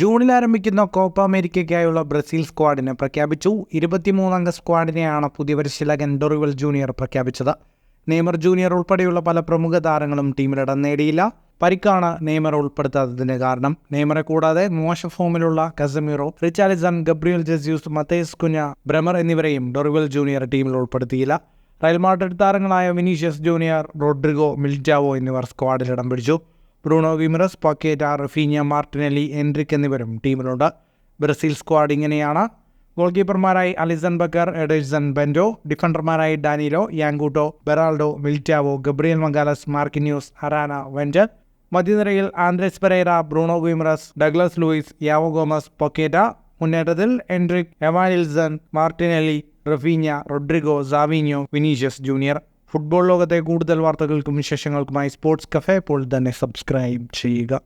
ജൂണിൽ ആരംഭിക്കുന്ന Copa അമേരിക്കയ്ക്കായുള്ള Brazil സ്ക്വാഡിനെ പ്രഖ്യാപിച്ചു. 23-അംഗ സ്ക്വാഡിനെയാണ് പുതിയ പരിശീലകൻ ഡൊറിവൽ ജൂനിയർ പ്രഖ്യാപിച്ചത്. നെയ്മർ ജൂനിയർ ഉൾപ്പെടെയുള്ള പല പ്രമുഖ താരങ്ങളും ടീമിലിടം നേടിയില്ല. പരിക്കാണ് നെയ്മർ ഉൾപ്പെടുത്താത്തതിന് കാരണം. നെയ്മറെ കൂടാതെ മോശം ഫോമിലുള്ള Casemiro, Richarlison, Gabriel Jesus, Matheus Cunha, Bremer എന്നിവരെയും ഡൊറിവൽ ജൂനിയർ ടീമിൽ ഉൾപ്പെടുത്തിയില്ല. റയൽ മാഡ്രിഡ് താരങ്ങളായ വിനീഷ്യസ് ജൂനിയർ, റോഡ്രിഗോ, മിൽറ്റാവോ എന്നിവർ സ്ക്വാഡിൽ ഇടം പിടിച്ചു. Bruno Guimaraes, Paqueta, Raphinha, Martinelli, Endrick എന്നിവരും ടീമിലുണ്ട്. ബ്രസീൽ സ്ക്വാഡ് ഇങ്ങനെയാണ്. ഗോൾ കീപ്പർമാരായി അലിസൺ ബക്കർ, എഡേഴ്സൺ ബെൻഡോ. ഡിഫൻഡർമാരായി Danilo, Yan Couto, Beraldo, Militao, Gabriel Magalhaes, Marquinhos, Arana, വെഞ്ചർ. മധ്യനിരയിൽ Andreas Pereira, Bruno Guimaraes, Douglas Luiz, Joao Gomes, Paqueta. മുന്നേറ്റത്തിൽ Endrick, Evanilson, Martinelli, Raphinha, Rodrigo, സാവിഞ്ഞോ, Vinicius junior. Football ലോകത്തെ കൂടുതൽ വാർത്തകൾക്കും വിശേഷങ്ങൾക്കുമായി sports cafe ഇപ്പോൾ തന്നെ subscribe ചെയ്യുക.